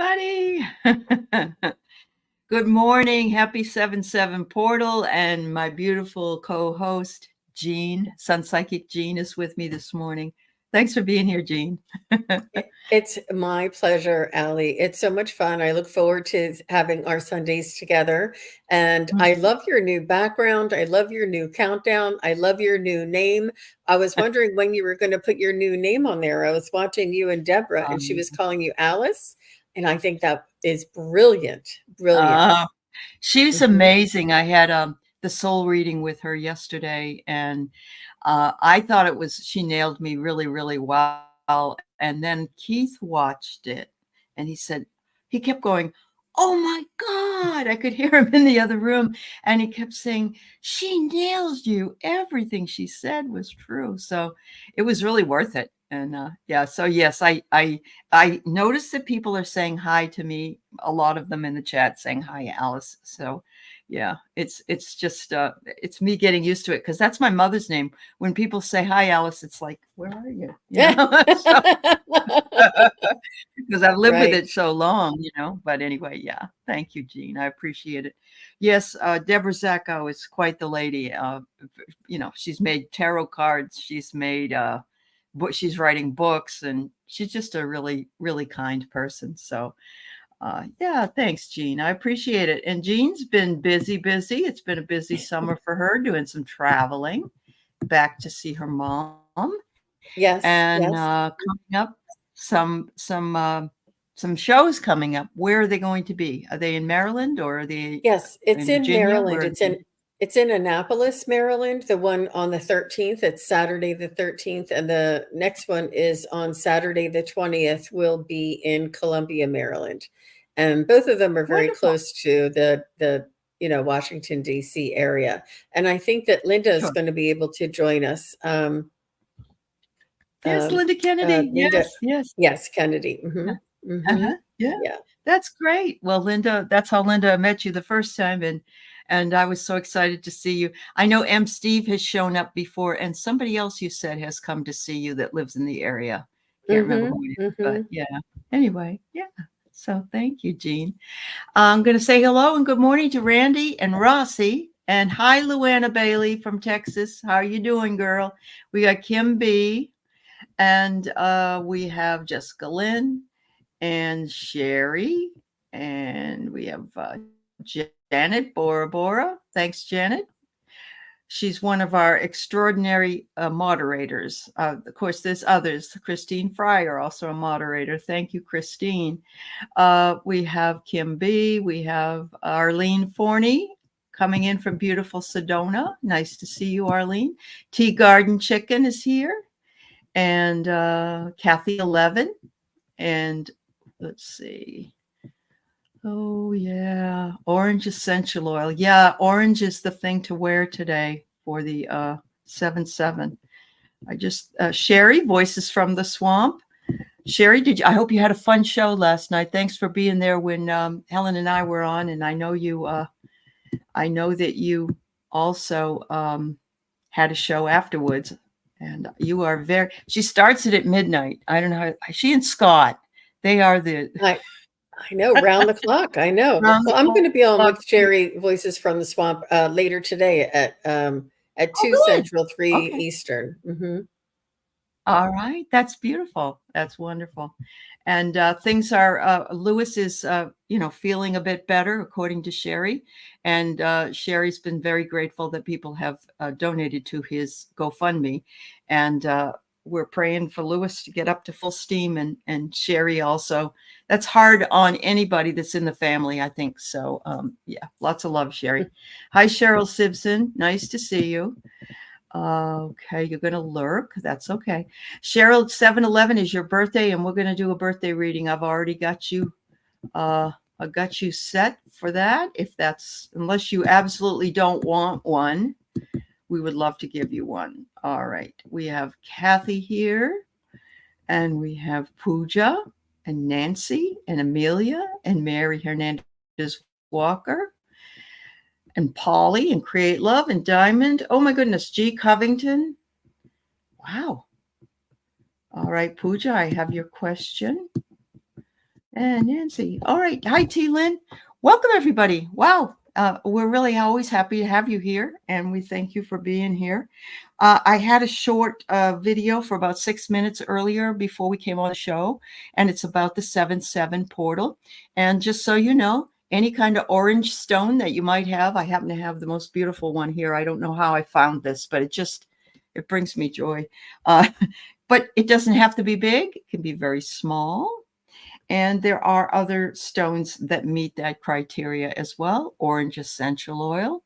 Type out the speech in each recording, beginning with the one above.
everybody. Good morning. Happy 7/7 portal. And my beautiful co-host, Jean, SunPsychic Jean, is with me this morning. Thanks for being here, Jean. It's my pleasure, Aley. It's so much fun. I look forward to having our Sundays together. And I love your new background. I love your new countdown. I love your new name. I was wondering when you were going to put your new name on there. I was watching you and Deborah, and she Um, was calling you Alice. And I think that is brilliant. Brilliant. uh, she's Hmm. amazing. I had the soul reading with her yesterday, and I thought she nailed me really, really well. And then Keith watched it, and he kept going, "Oh my God!" I could hear him in the other room, and he kept saying, "She nails you. Everything she said was true." So it was really worth it. And yeah, so yes, I noticed that people are saying hi to me. A lot of them in the chat saying hi, Alice. So yeah, it's just it's me getting used to it because that's my mother's name. When people say hi, Alice, it's like, where are you? So because I've lived with Right. it so long, But anyway, yeah. Thank you, Jean. I appreciate it. Yes, Deborah Zacko is quite the lady. She's made tarot cards. She's writing books, and she's just a really, really kind person. So, yeah, thanks, Jean. I appreciate it. And Jean's been busy, busy. It's been a busy summer for her, doing some traveling back to see her mom, Yes. and Yes. coming up some shows coming up. Where are they going to be? Are they in Maryland or are they Yes, it's in in Virginia? Maryland. Where are It's they? in Annapolis, Maryland. The one on the 13th, it's Saturday the 13th, and the next one is on Saturday the 20th will be in Columbia, Maryland. And both of them are very Wonderful. close to the Washington D.C. area. And I think that Linda is Sure. going to be able to join us. Yes, Linda Kennedy. Linda, Yes, yes. yes, Kennedy. Hmm. Hmm. Uh-huh. Yeah. Yeah. That's great. Well, Linda, that's how Linda met you the first time, and I was so excited to see you. I know M. Steve has shown up before, and somebody else you said has come to see you that lives in the area. Can't remember Hmm. who it is, but Hmm. yeah. Anyway, yeah. So thank you, Jean. I'm going to say hello and good morning to Randy and Rossi, and hi, Luana Bailey from Texas. How are you doing, girl? We got Kim B, and we have Jessica Lynn and Sherry, and we have Janet Bora Bora. Thanks, Janet. She's one of our extraordinary moderators. Of course, there's others. Christine Fryer, also a moderator. Thank you, Christine. We have Kim B. We have Arlene Forney coming in from beautiful Sedona. Nice to see you, Arlene. Tea Garden Chicken is here. And Kathy 11. And let's see. Oh, yeah. Orange essential oil. Yeah, orange is the thing to wear today for the 7/7. Sherry, Voices from the Swamp. Sherry, I hope you had a fun show last night. Thanks for being there when Helen and I were on. And I know I know that you also had a show afterwards. And you are she starts it at midnight. I don't know she and Scott, they are the I know, round the clock. I know. round the Well, I'm going to be on clock. with Jerry Voices from the Swamp later today at Oh, 2 good. Central, 3 Okay. Eastern. Hmm. All right. That's beautiful. That's wonderful. And things are, Lewis is, feeling a bit better, according to Sherry. And Sherry's been very grateful that people have donated to his GoFundMe. And we're praying for Lewis to get up to full steam, and Sherry also. That's hard on anybody that's in the family, I think. So, yeah, lots of love, Sherry. Hi, Cheryl Simpson. Nice to see you. Okay, you're going to lurk. That's okay. Cheryl, 7/11 is your birthday, and we're going to do a birthday reading. I've already got you. I got you set for that. Unless you absolutely don't want one, we would love to give you one. All right. We have Kathy here, and we have Pooja, and Nancy, and Amelia, and Mary Hernandez Walker, and Polly, and Create Love, and Diamond. Oh my goodness, G. Covington. Wow. All right, Pooja, I have your question. And Nancy. All right. Hi, T. Lynn. Welcome, everybody. Wow. We're really always happy to have you here, and we thank you for being here. I had a short video for about 6 minutes earlier before we came on the show, and it's about the 7-7 portal. And just so you know, any kind of orange stone that you might have, I happen to have the most beautiful one here. I don't know how I found this, but it brings me joy. But it doesn't have to be big. It can be very small. And there are other stones that meet that criteria as well. Orange essential oil,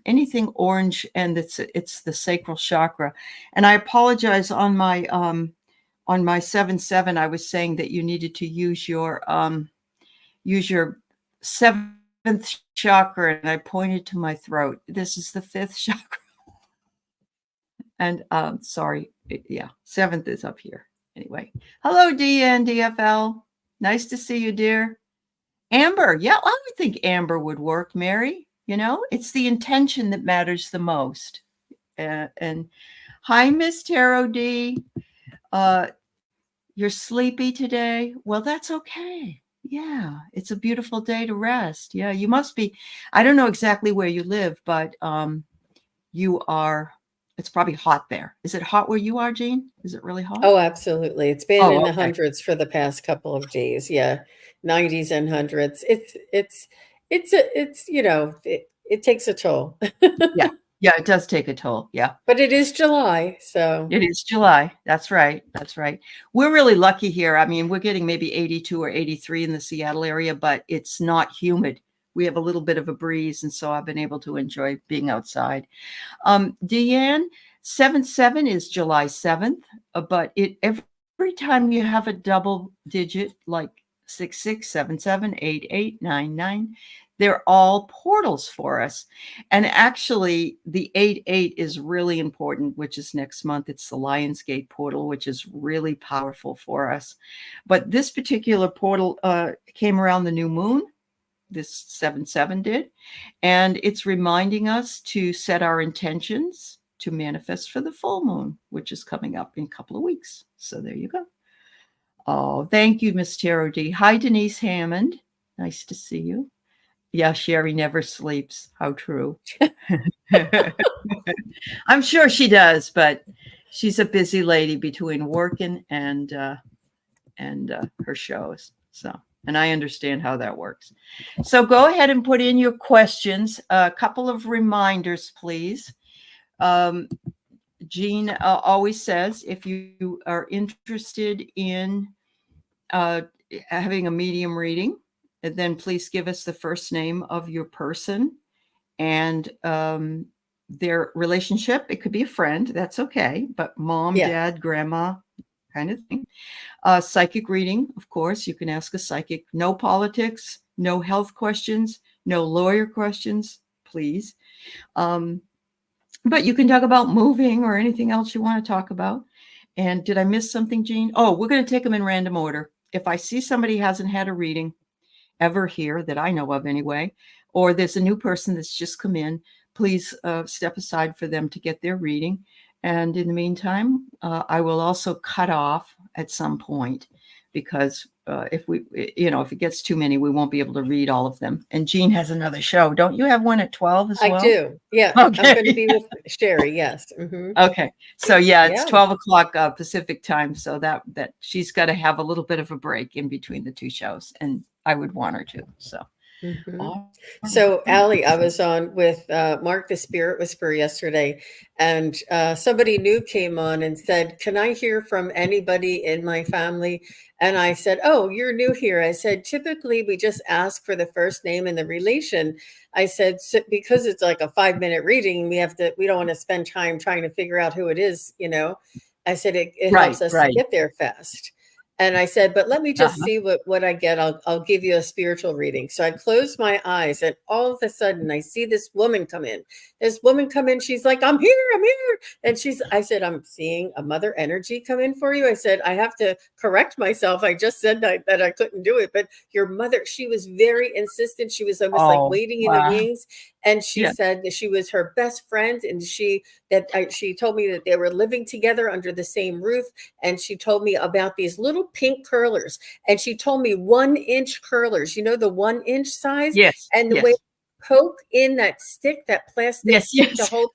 anything orange, and it's the sacral chakra. And I apologize on my 7-7. I was saying that you needed to use your seventh chakra, and I pointed to my throat. This is the fifth chakra. And sorry, yeah, seventh is up here. Anyway, hello, DNDFL. Nice to see you, dear. Amber, yeah, I would think amber would work, Mary. You know, it's the intention that matters the most. And hi, Miss Tarot D. You're sleepy today? Well, that's okay. Yeah, it's a beautiful day to rest. Yeah, you must be. I don't know exactly where you live, but you are. It's probably hot there. Is it hot where you are, Jean? Is it really hot? Oh, absolutely. It's been in the okay. hundreds for the past couple of days. Yeah. 90s and hundreds. It's it takes a toll. Yeah. Yeah, it does take a toll. Yeah. But it is July, so. It is July. That's right. That's right. We're really lucky here. I mean, we're getting maybe 82 or 83 in the Seattle area, but it's not humid. We have a little bit of a breeze, and so I've been able to enjoy being outside. Deanne, 7-7 is July 7th, but every time you have a double digit like 6-6, 7-7, 8-8, 9-9, they're all portals for us. And actually, the 8-8 is really important, which is next month. It's the Lionsgate portal, which is really powerful for us. But this particular portal came around the new moon. This 7-7 did. And it's reminding us to set our intentions to manifest for the full moon, which is coming up in a couple of weeks. So there you go. Oh, thank you, Miss Tarot D. Hi, Denise Hammond. Nice to see you. Yeah, Sherry never sleeps. How true. I'm sure she does, but she's a busy lady between working and her shows. So, and I understand how that works. So go ahead and put in your questions. A couple of reminders, please. Jean always says, if you are interested in having a medium reading, then please give us the first name of your person and their relationship. It could be a friend. That's okay. But mom, dad, grandma, kind of thing. Psychic reading, of course, you can ask a psychic. No politics, no health questions, no lawyer questions, please. But you can talk about moving or anything else you want to talk about. And did I miss something, Jean? Oh, we're going to take them in random order. If I see somebody hasn't had a reading ever here that I know of anyway, or there's a new person that's just come in, please step aside for them to get their reading. And in the meantime, I will also cut off at some point because if it gets too many, we won't be able to read all of them. And Jean has another show. Don't you have one at 12 as well? I do. Yeah. Okay. I'm going to be with Sherry. Yes. Mm-hmm. Okay. So yeah, it's 12 o'clock Pacific time. So that she's got to have a little bit of a break in between the two shows. And I would want her to. So. Mm-hmm. So, Aley, I was on with Mark the Spirit Whisperer yesterday, and somebody new came on and said, "Can I hear from anybody in my family?" And I said, "Oh, you're new here." I said, "Typically, we just ask for the first name and the relation." I said, "Because it's like a 5-minute reading, we don't want to spend time trying to figure out who it is, you know." I said, it helps us to get there fast. And I said, but let me just see what I get. I'll give you a spiritual reading. So I closed my eyes, and all of a sudden I see this woman come in. She's like, I'm here. And I said, I'm seeing a mother energy come in for you. I said, I have to correct myself. I just said that I couldn't do it. But your mother, she was very insistent. She was almost like waiting in the wings. And she said that she was her best friend. And she told me that they were living together under the same roof. And she told me about these little little pink curlers, and she told me 1-inch curlers, the 1-inch size, Yes. and the way Yes. poke in that stick, that plastic Yes. stick to Yes. hold.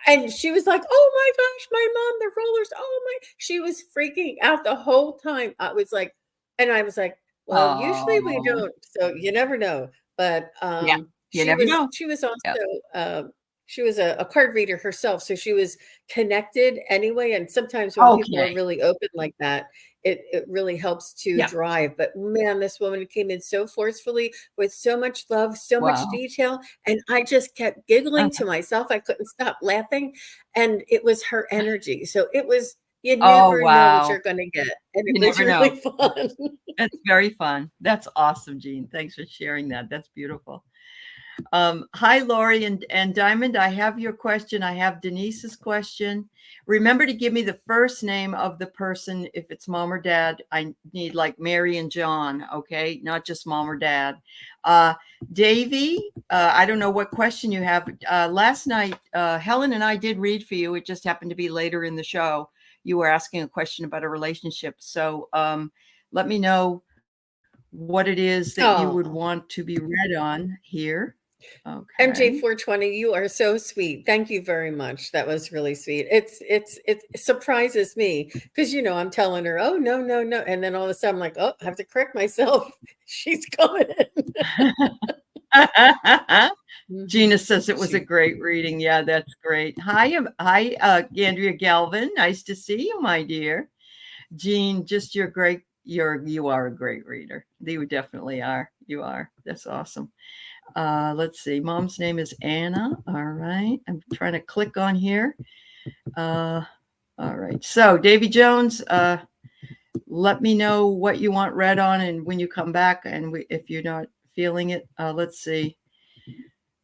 And she was like, "Oh my gosh, my mom, the rollers! Oh my!" She was freaking out the whole time. I was like, "Well, usually we Oh, don't, so you never know." But yeah. You she never was know. she was Yeah. also she was a card reader herself, so she was connected anyway. And sometimes when people are Okay. really open like that, it really helps to Yeah. drive. But man, this woman came in so forcefully with so much love, so much Wow. detail, and I just kept giggling Uh-huh. to myself. I couldn't stop laughing, and it was her energy. So it was, you Oh, never know what wow. you're going to get, and it You was never know. really fun. That's very fun. That's awesome, Jean. Thanks for sharing that. That's beautiful. Hi, Lori and Diamond. I have your question. I have Denise's question. Remember to give me the first name of the person. If it's mom or dad, I need like Mary and John. Okay. Not just mom or dad. Davy, I don't know what question you have. Last night, Helen and I did read for you. It just happened to be later in the show. You were asking a question about a relationship. So let me know what it is that you would Oh, want to be read on here. Okay. MJ420, you are so sweet. Thank you very much. That was really sweet. It surprises me because I'm telling her, "Oh, no, no, no," and then all of a sudden I'm like, "Oh, I have to correct myself." She's coming in. Gina says it was a She great reading. Yeah, that's great. Hi, Andrea Galvin. Nice to see you, my dear. Jean, just you are a great reader. You definitely are. You are. That's awesome. Let's see. Mom's name is Anna. All right. I'm trying to click on here. All right. So, Davy Jones, let me know what you want read on, and when you come back, and if you're not feeling it, let's see.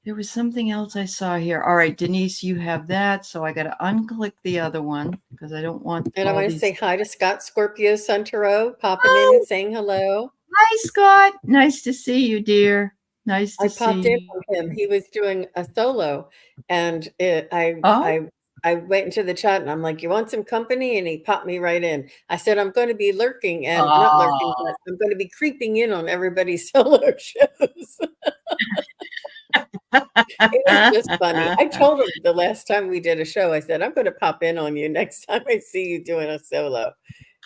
There was something else I saw here. All right, Denise, you have that. So I got to unclick the other one because I don't want And I all want to say these. hi to Scott Scorpio Sun Tarot, popping in and Oh, saying hello. hi, Scott. Nice to see you, dear. Nice I to popped in see on him. you. He was doing a solo, and Oh, I went into the chat and I'm like, "You want some company?" And he popped me right in. I said, "I'm going to be lurking, and not lurking, oh. but I'm going to be creeping in on everybody's solo shows." It was just funny. I told him the last time we did a show, I said, "I'm going to pop in on you next time I see you doing a solo."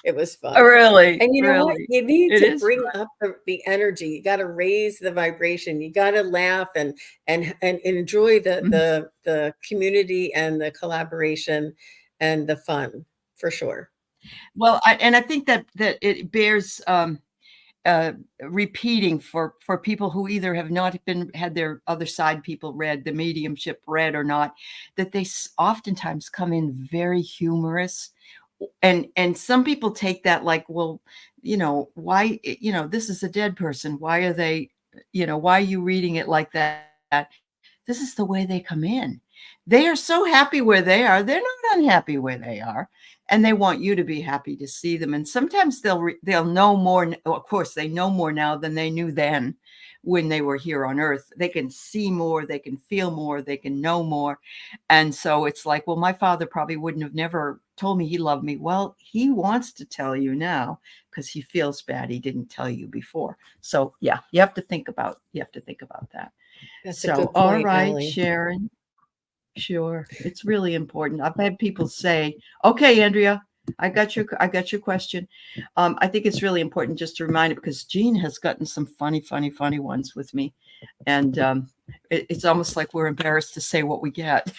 It was fun. Really, And you know what? really. You need It to is bring up the energy. You got to raise the vibration. You got to laugh and enjoy the fun. the the community and the collaboration and the fun for sure. Well, I think that it bears repeating for people who either have not had their other side people read, the mediumship read or not, that they oftentimes come in very humorous, and some people take that like, well, why, this is a dead person, why are they, why are you reading it like that? This is the way they come in. They are so happy where they are. They're not unhappy where they are, and they want you to be happy to see them. And sometimes they'll know more. Of course, they know more now than they knew then when they were here on Earth. They can see more, they can feel more, they can know more. And so it's like, well, my father probably wouldn't have never told me he loved me. Well, he wants to tell you now because he feels bad he didn't tell you before. So yeah, you have to think about that. That's a So, good all point, right, Aley. Sharon. Sure. It's really important. I've had people say, okay, Andrea, I got your question. I think it's really important just to remind it because Jean has gotten some funny ones with me. And it's almost like we're embarrassed to say what we get.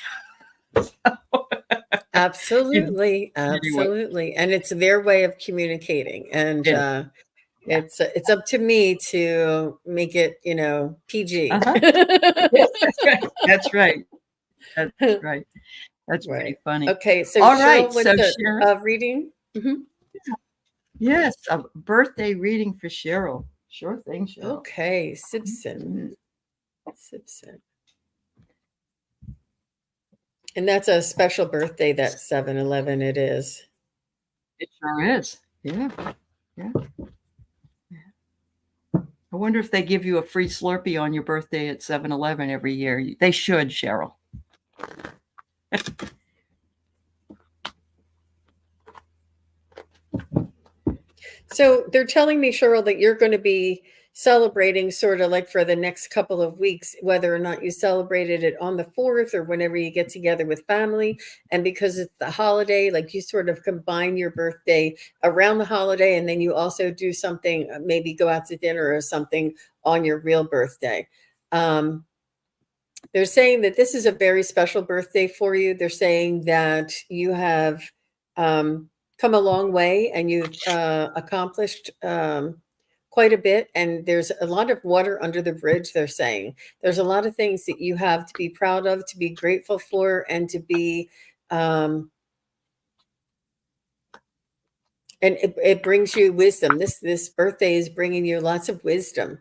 Absolutely, Anyway, absolutely, and it's their way of communicating, and yeah. Yeah. it's up to me to make it, PG. Uh-huh. Yes, that's right. That's right. That's right. That's pretty Right. funny. Okay, so All right. Cheryl, So what's the Sharon, reading? Mhm. yes, a birthday reading for Cheryl. Sure thing, Cheryl. Okay, Sibson. Mhm. Sibson. And that's a special birthday, that 7-11 it is. It sure is. Yeah. Yeah. I wonder if they give you a free Slurpee on your birthday at 7-Eleven every year. They should, Cheryl. So they're telling me, Cheryl, that you're going to be celebrating sort of like for the next couple of weeks, whether or not you celebrated it on the 4th or whenever you get together with family. And because it's the holiday, like you sort of combine your birthday around the holiday, and then you also do something, maybe go out to dinner or something on your real birthday. They're saying that this is a very special birthday for you. They're saying that you have come a long way, and you've accomplished quite a bit. And there's a lot of water under the bridge, they're saying. There's a lot of things that you have to be proud of, to be grateful for, and to be, and it brings you wisdom. This birthday is bringing you lots of wisdom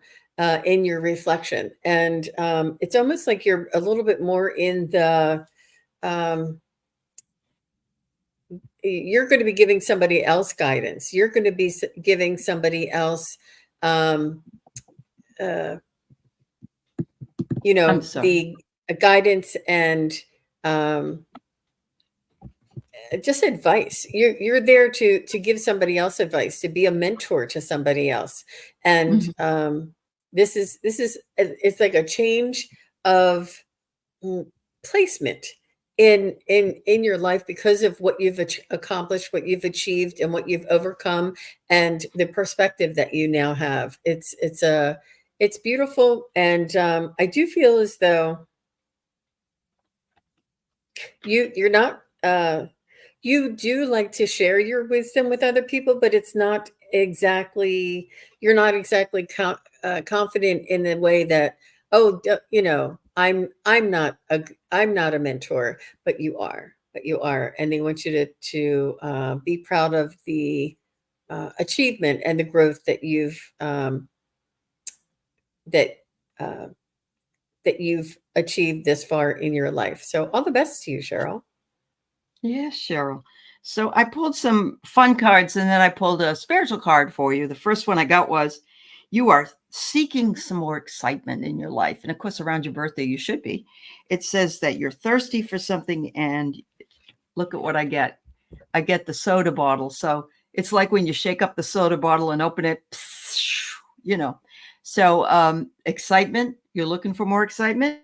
in your reflection. And it's almost like you're a little bit more in the, you're going to be giving somebody else guidance. You're going to be giving somebody else, the guidance and just advice. You're there to give somebody else advice, to be a mentor to somebody else. And this is it's like a change of placement in your life because of what you've accomplished, what you've achieved, and what you've overcome, and the perspective that you now have. It's beautiful. And I do feel as though you're not you do like to share your wisdom with other people, but it's not exactly, you're not exactly confident in the way that, I'm not a mentor, but you are, and they want you to be proud of the achievement and the growth that that uh, you've achieved this far in your life. So all the best to you, Cheryl. Yes, Cheryl. So I pulled some fun cards, and then I pulled a spiritual card for you. The first one I got was, you are seeking some more excitement in your life. And of course, around your birthday, you should be. It says that you're thirsty for something, and look at what I get. I get the soda bottle. So it's like when you shake up the soda bottle and open it, So excitement, you're looking for more excitement.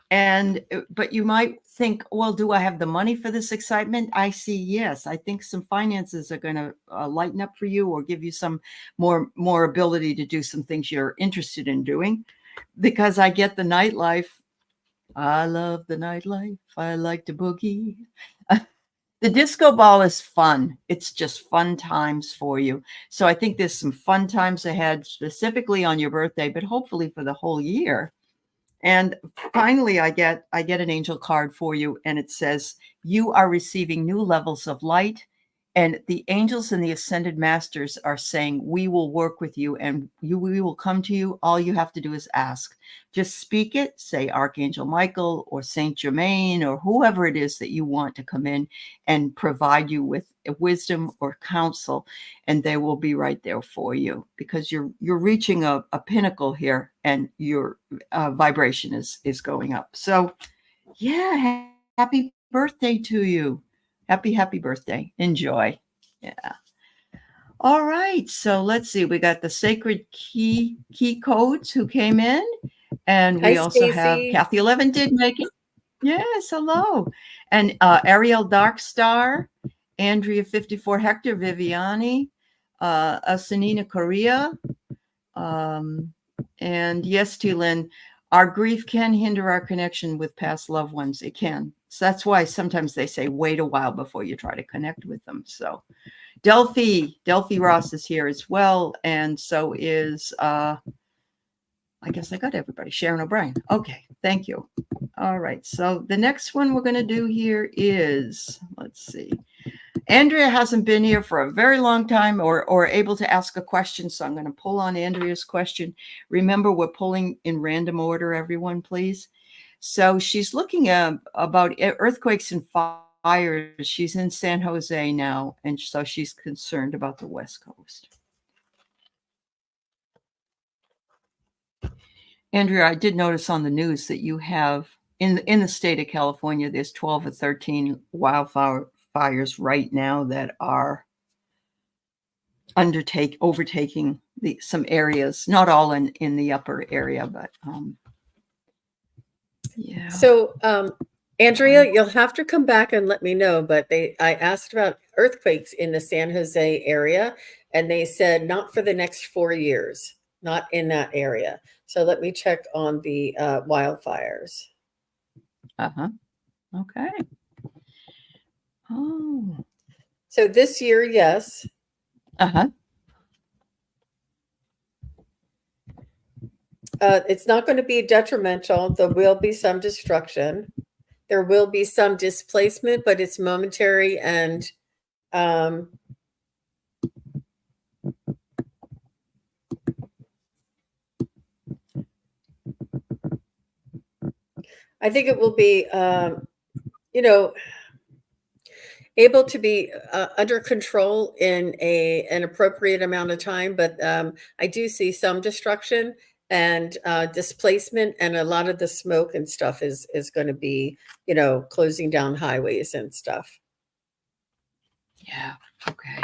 But you might think, well, do I have the money for this excitement? I see, yes. I think some finances are going to lighten up for you, or give you some more ability to do some things you're interested in doing. Because I get the nightlife. I love the nightlife. I like to boogie. The disco ball is fun. It's just fun times for you. So I think there's some fun times ahead, specifically on your birthday, but hopefully for the whole year. And finally, I get an angel card for you, and it says, you are receiving new levels of light, and the angels and the ascended masters are saying, we will work with you, and we will come to you. All you have to do is ask. Just speak it, say Archangel Michael or Saint Germain or whoever it is that you want to come in and provide you with wisdom or counsel, and they will be right there for you, because you're reaching a pinnacle here, and your vibration is going up. So yeah, happy birthday to you. Happy birthday. Enjoy. Yeah. All right. So let's see. We got the sacred key codes who came in, and we Hi, also have Stacy. Kathy 11 did make it. Yes, hello. And Ariel Darkstar, Andrea 54 Hector Viviani, Asanina Korea, and yes, Lynn, our grief can hinder our connection with past loved ones. It can. So that's why sometimes they say wait a while before you try to connect with them. So Delphi Ross is here as well. And so is, I guess I got everybody. Sharon O'Brien. Okay, thank you. All right. So the next one we're going to do here is, let's see. Andrea hasn't been here for a very long time, or able to ask a question. So I'm going to pull on Andrea's question. Remember, we're pulling in random order, everyone, please. So she's looking about earthquakes and fires. She's in San Jose now, and so she's concerned about the West Coast. Andrea, I did notice on the news that you have, in the state of California, there's 12 or 13 wildfires right now that are overtaking some areas, not all in the upper area, but yeah. So, Andrea, you'll have to come back and let me know, but I asked about earthquakes in the San Jose area, and they said not for the next 4 years, not in that area. So let me check on the wildfires. Okay. Oh. So this year, yes. It's not going to be detrimental. There will be some destruction. There will be some displacement, but it's momentary, and I think it will be, able to be under control in an appropriate amount of time. But I do see some destruction and displacement, and a lot of the smoke and stuff is going to be, closing down highways and stuff. Yeah. Okay.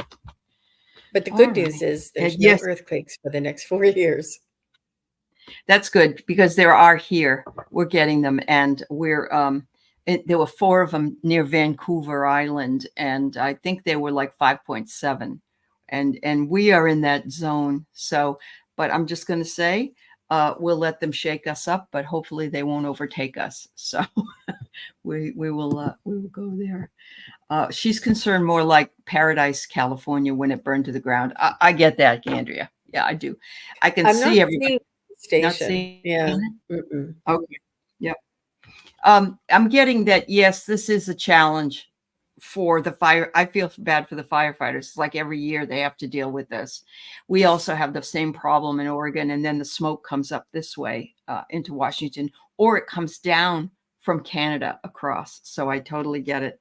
But the good news is there's no earthquakes for the next 4 years. That's good, because there are here. We're getting them, and we're there were 4 of them near Vancouver Island, and I think they were like 5.7, and we are in that zone. So, but I'm just going to say we'll let them shake us up, but hopefully they won't overtake us. So we will go there. She's concerned more like Paradise, California, when it burned to the ground. I get that, Andrea. Yeah, I do. I can see everything. Station. Yeah. Okay. Yep. I'm getting that. Yes, this is a challenge for the fire. I feel bad for the firefighters. It's like every year they have to deal with this. We also have the same problem in Oregon, and then the smoke comes up this way into Washington, or it comes down from Canada across. So I totally get it.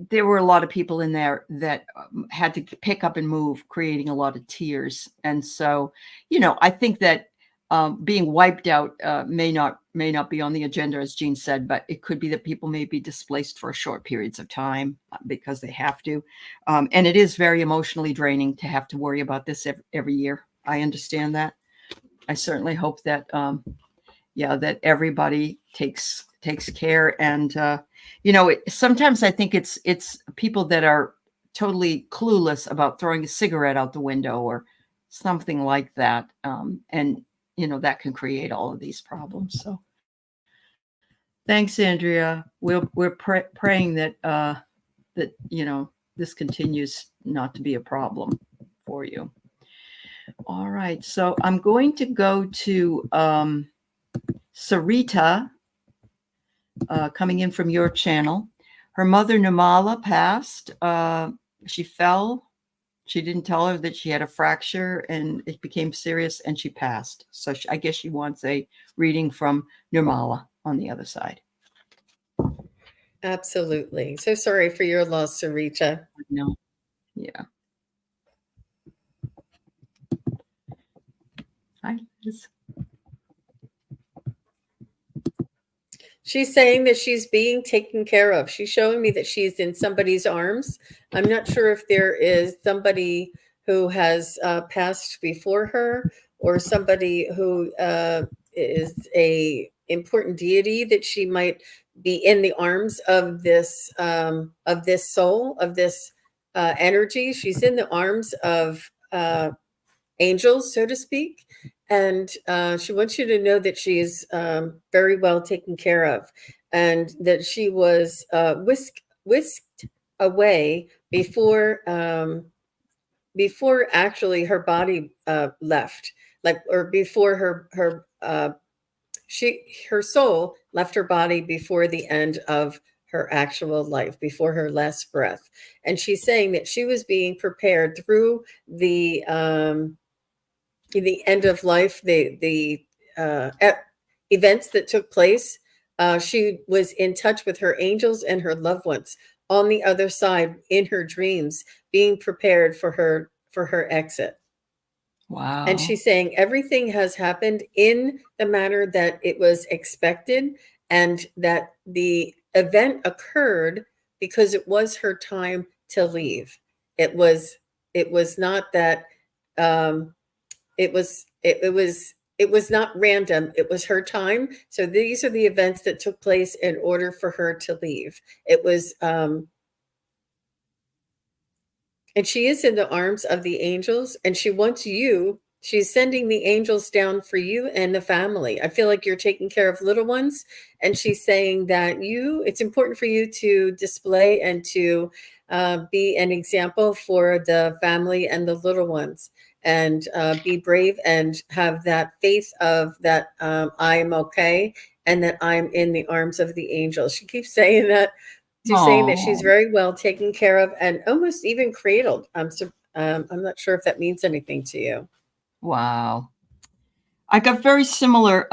There were a lot of people in there that had to pick up and move, creating a lot of tears. And so, I think that being wiped out may not be on the agenda, as Jean said, but it could be that people may be displaced for short periods of time because they have to. And it is very emotionally draining to have to worry about this every year. I understand that. I certainly hope that, that everybody takes care. And, sometimes I think it's people that are totally clueless about throwing a cigarette out the window or something like that. And, that can create all of these problems. So thanks, Andrea. We're praying that, this continues not to be a problem for you. All right. So I'm going to go to Sarita, coming in from your channel. Her mother, Namala, passed. She fell. She didn't tell her that she had a fracture, and it became serious, and she passed. So I guess she wants a reading from Nirmala on the other side. Absolutely. So sorry for your loss, Sarita. No. Yeah. Hi, Liz. She's saying that she's being taken care of. She's showing me that she's in somebody's arms. I'm not sure if there is somebody who has passed before her, or somebody who is a important deity that she might be in the arms of this soul, of this energy. She's in the arms of angels, so to speak. And she wants you to know that she is very well taken care of, and that she was whisked away before actually her body left, or before her soul left her body before the end of her actual life, before her last breath. And she's saying that she was being prepared through the end of life, the events that took place. She was in touch with her angels and her loved ones on the other side in her dreams, being prepared for her exit. Wow. And she's saying everything has happened in the manner that it was expected, and that the event occurred because it was her time to leave. It was it was not that it was it was not random. It was her time. So these are the events that took place in order for her to leave. It was and she is in the arms of the angels, and she wants you. She's sending the angels down for you and the family. I feel like you're taking care of little ones, and she's saying that it's important for you to display and to be an example for the family and the little ones, and be brave and have that faith of that I am okay and that I'm in the arms of the angels. She keeps saying that, to saying that she's Oh, very well taken care of and almost even cradled. I'm not sure if that means anything to you. wow. I got very similar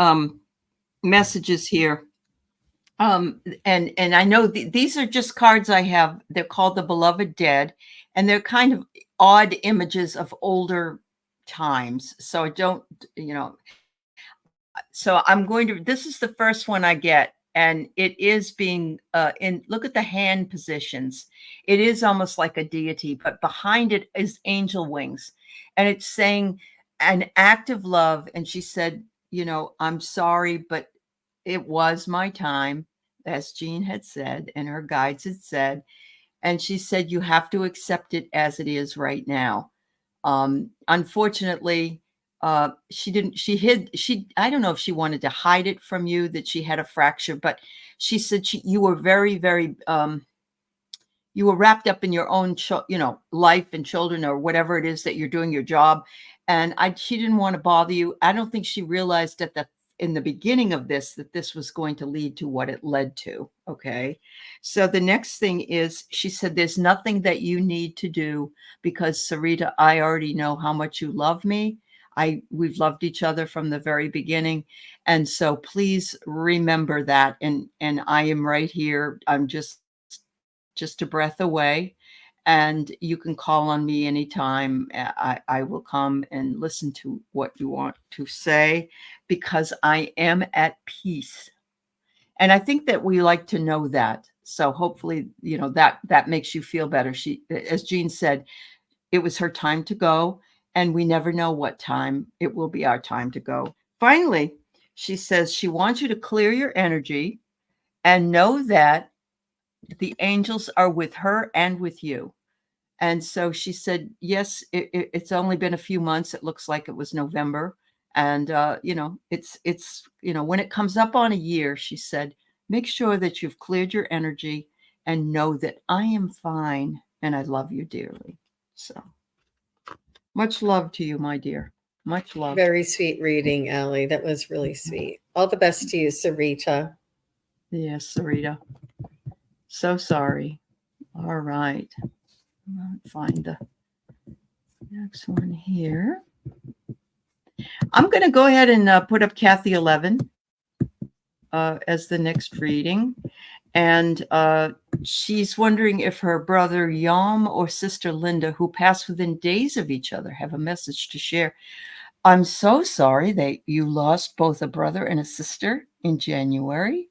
messages here. And I know these are just cards I have. They're called the Beloved Dead, and they're kind of odd images of older times. So I don't, so I'm going to, this is the first one I get, and it is being look at the hand positions. It is almost like a deity, but behind it is angel wings, and it's saying an act of love. And she said, I'm sorry, but it was my time, as Jean had said, and her guides had said. And she said, you have to accept it as it is right now. Unfortunately, she didn't, I don't know if she wanted to hide it from you that she had a fracture, but she said you were very, very, you were wrapped up in your own, life and children or whatever it is that you're doing your job. And she didn't want to bother you. I don't think she realized in the beginning of this, that this was going to lead to what it led to. Okay. So the next thing is, she said, there's nothing that you need to do, because Sarita, I already know how much you love me. We've loved each other from the very beginning. And so please remember that. And I am right here. I'm just a breath away, and you can call on me anytime. I will come and listen to what you want to say, because I am at peace. And I think that we like to know that. So hopefully, that makes you feel better. As Jean said, it was her time to go, and we never know what time it will be our time to go. Finally, she says she wants you to clear your energy and know that the angels are with her and with you. And so she said, yes, it's only been a few months. It looks like it was November. And, it's, when it comes up on a year, she said, make sure that you've cleared your energy and know that I am fine and I love you dearly. So much love to you, my dear. Much love. Very sweet reading, Aley. That was really sweet. All the best to you, Sarita. Yes, Sarita. So sorry. All right. I'll find the next one here. I'm going to go ahead and put up Kathy 11 as the next reading. And she's wondering if her brother Yom or sister Linda, who passed within days of each other, have a message to share. I'm so sorry that you lost both a brother and a sister in January.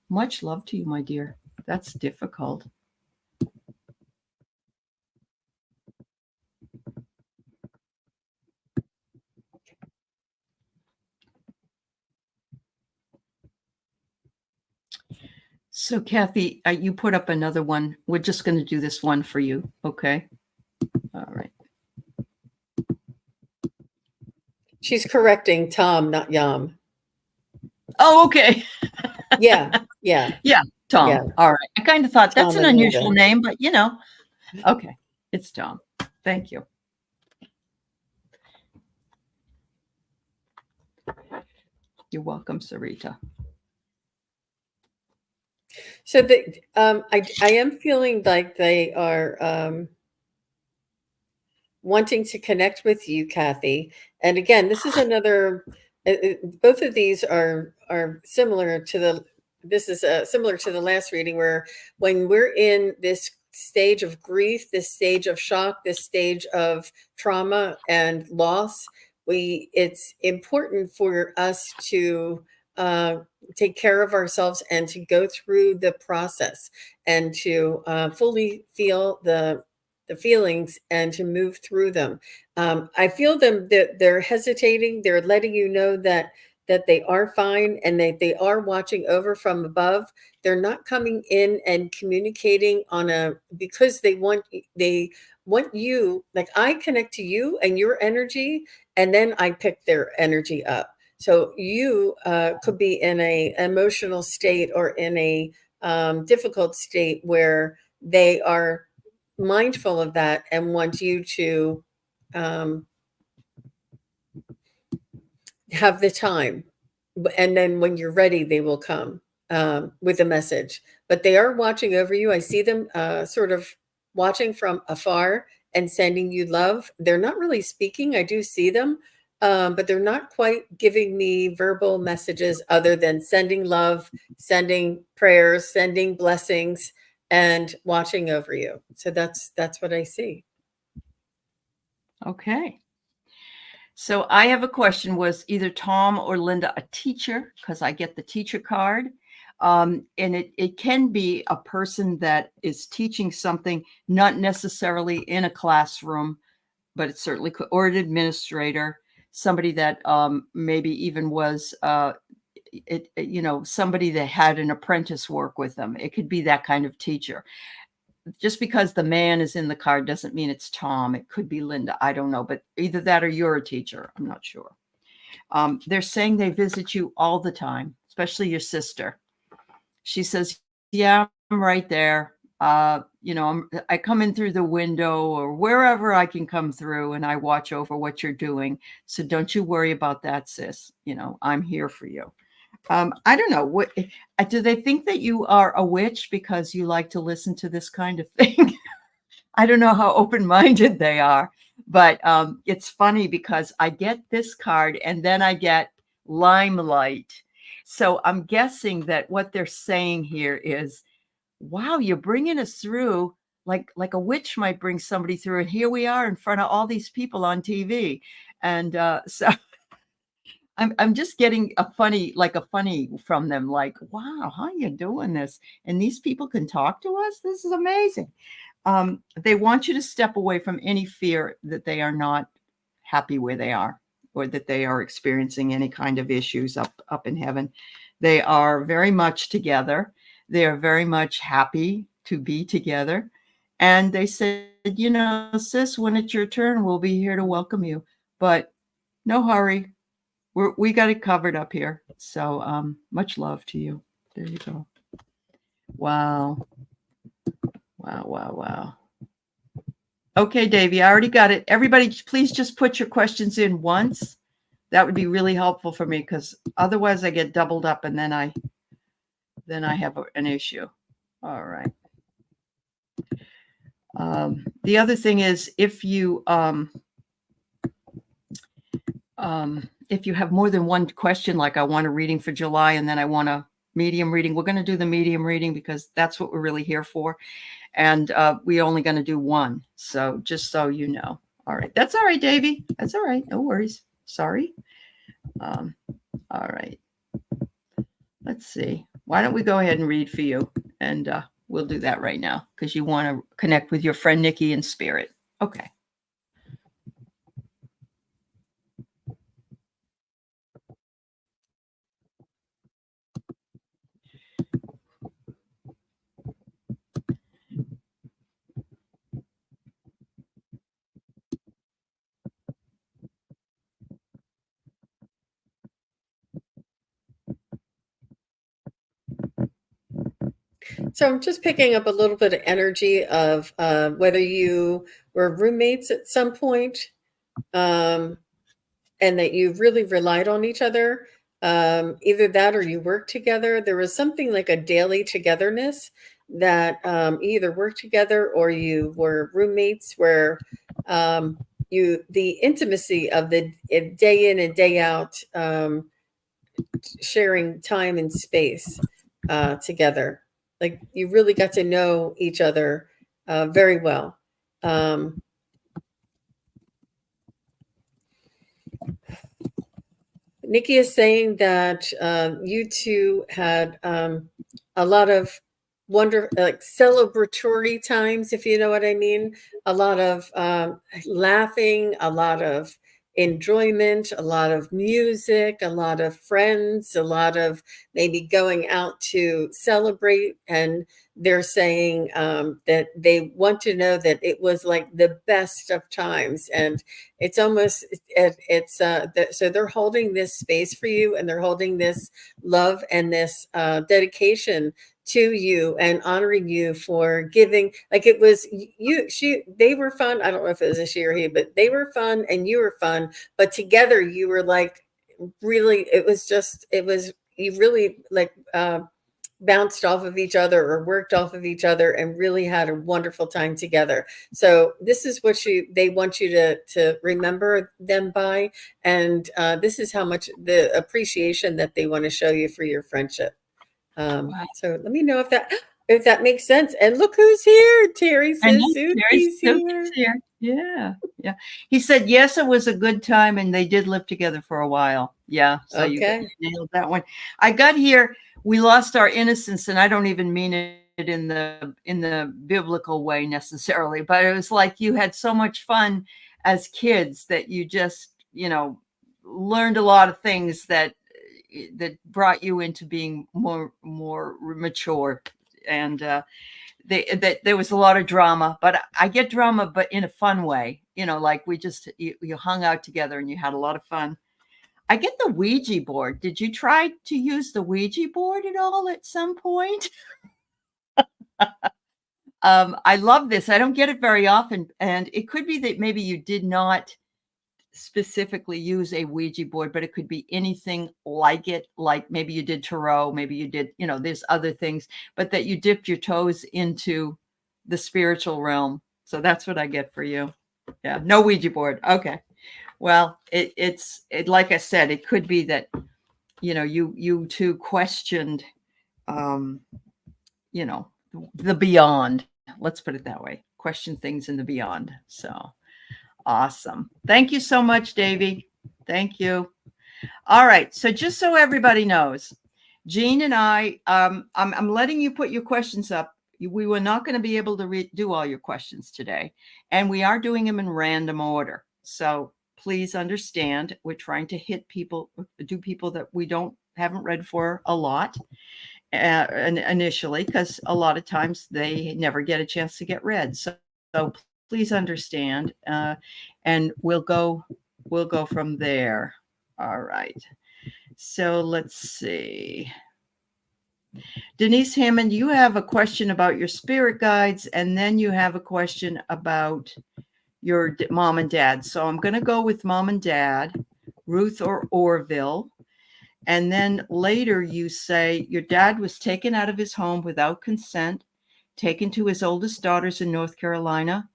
Much love to you, my dear. That's difficult. So, Kathy, you put up another one. We're just going to do this one for you. Okay. All right. She's correcting Tom, not Yam. Oh, okay. Yeah. Yeah. Yeah. Tom. Yeah. All right. I kind of thought that's Tom an and unusual Linda. name, but okay. It's Tom. Thank you. You're welcome, Sarita. So I am feeling like they are wanting to connect with you, Kathy. And again, this is another. Both of these are similar to the. This is similar to the last reading, where when we're in this stage of grief, this stage of shock, this stage of trauma and loss, it's important for us to take care of ourselves and to go through the process and to fully feel the the feelings and to move through them. I feel them that they're hesitating. They're letting you know that they are fine and that they are watching over from above. They're not coming in and communicating because they want you. Like, I connect to you and your energy, and then I pick their energy up. So you could be in a emotional state or in a difficult state where they are mindful of that and want you to have the time. And then when you're ready, they will come with a message. But they are watching over you. I see them sort of watching from afar and sending you love. They're not really speaking. I do see them, but they're not quite giving me verbal messages other than sending love, sending prayers, sending blessings, and watching over you. So that's what I see. Okay. So I have a question. Was either Tom or Linda a teacher? Because I get the teacher card. And it can be a person that is teaching something, not necessarily in a classroom, but it certainly could, or an administrator, somebody that maybe even was, somebody that had an apprentice work with them. It could be that kind of teacher. Just because the man is in the card doesn't mean it's Tom. It could be Linda. I don't know, but either that or you're a teacher. I'm not sure. They're saying they visit you all the time, especially your sister. She says, yeah, I'm right there. I come in through the window or wherever I can come through, and I watch over what you're doing. So don't you worry about that, sis. I'm here for you. I don't know. What do they think, that you are a witch because you like to listen to this kind of thing? I don't know how open-minded they are, but it's funny because I get this card and then I get limelight. So I'm guessing that what they're saying here is, wow, you're bringing us through like a witch might bring somebody through, and here we are in front of all these people on TV. And so I'm just getting a funny from them, like, wow, how are you doing this? And these people can talk to us? This is amazing. They want you to step away from any fear that they are not happy where they are, or that they are experiencing any kind of issues up in heaven. They are very much together. They are very much happy to be together. And they said, sis, when it's your turn, we'll be here to welcome you. But no hurry. We got it covered up here. So much love to you. There you go. Wow. Wow. Okay, Davey, I already got it. Everybody, please just put your questions in once. That would be really helpful for me, because otherwise I get doubled up and then I have an issue. All right. The other thing is, if you have more than one question, like I want a reading for July and then I want a medium reading, we're going to do the medium reading because that's what we're really here for. And we're only going to do one. So just so you know. All right. That's all right, Davey. That's all right. No worries. Sorry. All right. Let's see. Why don't we go ahead and read for you? And we'll do that right now because you want to connect with your friend Nikki in spirit. Okay. So I'm just picking up a little bit of energy of whether you were roommates at some point, and that you really relied on each other. Either that or you worked together. There was something like a daily togetherness that either worked together or you were roommates, where the intimacy of the day in and day out, sharing time and space together. Like, you really got to know each other very well. Nikki is saying that you two had a lot of like celebratory times, if you know what I mean. A lot of laughing, a lot of enjoyment, a lot of music, a lot of friends, a lot of maybe going out to celebrate. And they're saying that they want to know that it was like the best of times. And it's almost, so they're holding this space for you, and they're holding this love and this dedication to you, and honoring you for giving. Like, it was they were fun. I don't know if it was a she or he, but they were fun and you were fun, but together you were like, really, you really like bounced off of each other or worked off of each other and really had a wonderful time together. So this is what they want you to remember them by. And this is how much the appreciation that they want to show you for your friendship. Wow. So let me know if that makes sense. And look who's here. Terry I know says Terry's Suki's here. here. Yeah. Yeah. He said, yes, it was a good time. And they did live together for a while. Yeah. So you Okay. nailed that one. I got here. We lost our innocence. And I don't even mean it in the biblical way necessarily, but it was like you had so much fun as kids that you just, learned a lot of things that brought you into being more mature. And there was a lot of drama, but I get drama, but in a fun way, like you hung out together and you had a lot of fun. I get the Ouija board. Did you try to use the Ouija board at all at some point? I love this. I don't get it very often. And it could be that maybe you did not specifically use a Ouija board, but it could be anything like it. Like maybe you did tarot, maybe you did, there's other things, but that you dipped your toes into the spiritual realm. So that's what I get for you. Yeah. No Ouija board. Okay. Well, it's like I said, it could be that, you two questioned, the beyond. Let's put it that way. Question things in the beyond. So awesome. Thank you so much, Davey. Thank you. All right. So just so everybody knows, Jean and I'm letting you put your questions up. We were not going to be able to do all your questions today, and we are doing them in random order. So please understand, we're trying to hit people that we haven't read for a lot initially, because a lot of times they never get a chance to get read. So please understand, and we'll go from there. All right. So let's see. Denise Hammond, you have a question about your spirit guides, and then you have a question about your mom and dad. So I'm going to go with mom and dad, Ruth or Orville. And then later you say your dad was taken out of his home without consent, taken to his oldest daughters in North Carolina.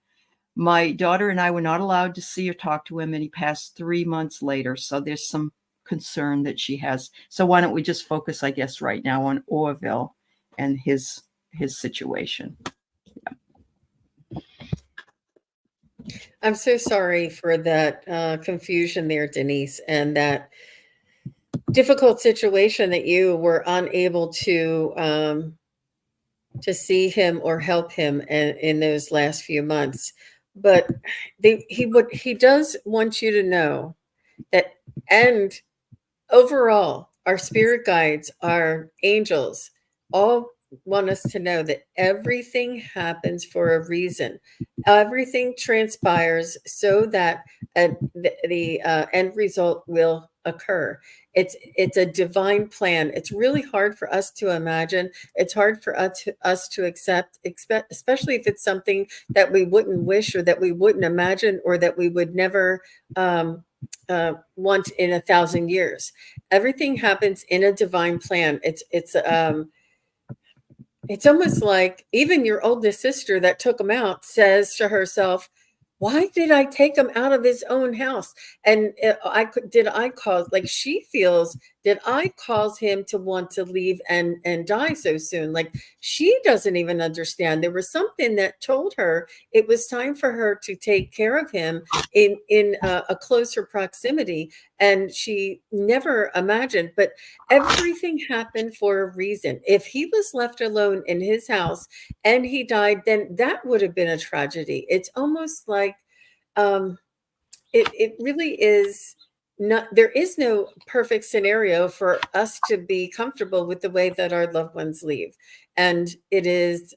My daughter and I were not allowed to see or talk to him, and he passed 3 months later. So there's some concern that she has. So why don't we just focus, I guess, right now on Orville and his situation. Yeah. I'm so sorry for that confusion there, Denise, and that difficult situation that you were unable to see him or help him in those last few months. But he does want you to know that, and overall, our spirit guides, our angels, all want us to know that everything happens for a reason. Everything transpires so that the end result will occur. It's a divine plan. It's really hard for us to imagine. It's hard for us to accept, especially if it's something that we wouldn't wish, or that we wouldn't imagine, or that we would never want in 1,000 years. Everything happens in a divine plan. It's almost like even your oldest sister that took him out says to herself, why did I take him out of his own house? And I cause, like, she feels did I cause him to want to leave and die so soon? Like, she doesn't even understand. There was something that told her it was time for her to take care of him in a closer proximity, and she never imagined. But everything happened for a reason. If he was left alone in his house and he died, then that would have been a tragedy. It's almost like, um, it really is not, there is no perfect scenario for us to be comfortable with the way that our loved ones leave. And it is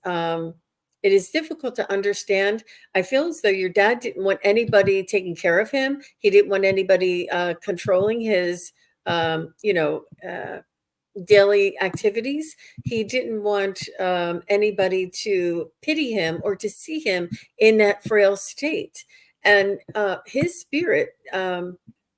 difficult to understand. I feel as though your dad didn't want anybody taking care of him. He didn't want anybody controlling his daily activities. He didn't want anybody to pity him or to see him in that frail state. And his spirit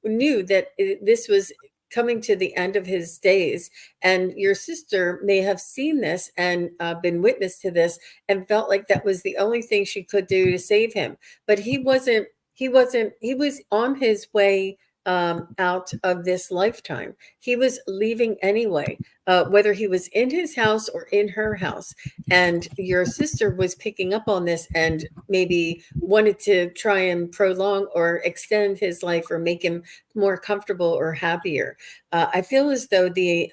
knew that this was coming to the end of his days. And your sister may have seen this and been witness to this and felt like that was the only thing she could do to save him. But he wasn't, he was on his way out of this lifetime. He was leaving anyway, whether he was in his house or in her house. And your sister was picking up on this and maybe wanted to try and prolong or extend his life or make him more comfortable or happier. I feel as though the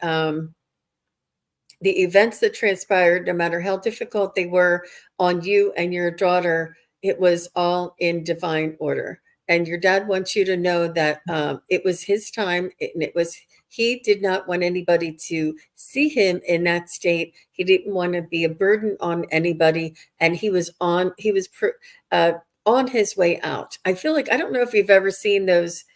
events that transpired, no matter how difficult they were on you and your daughter, it was all in divine order. And your dad wants you to know that it was his time, and he did not want anybody to see him in that state. He didn't want to be a burden on anybody, and he was on his way out. I feel like, I don't know if you've ever seen those.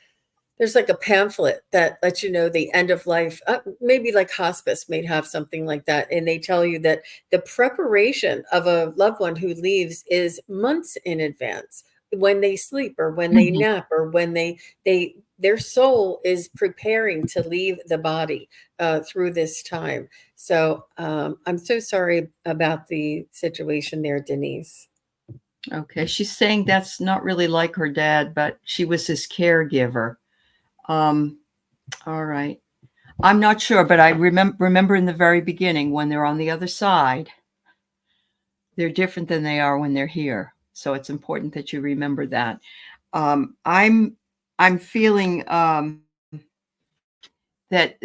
There's like a pamphlet that lets you know the end of life. Maybe like hospice may have something like that. And they tell you that the preparation of a loved one who leaves is months in advance, when they sleep or when they nap or when their soul is preparing to leave the body through this time. So I'm so sorry about the situation there, Denise. Okay. She's saying that's not really like her dad, but she was his caregiver. All right. I'm not sure, but I remember in the very beginning, when they're on the other side, they're different than they are when they're here. So it's important that you remember that. I'm feeling that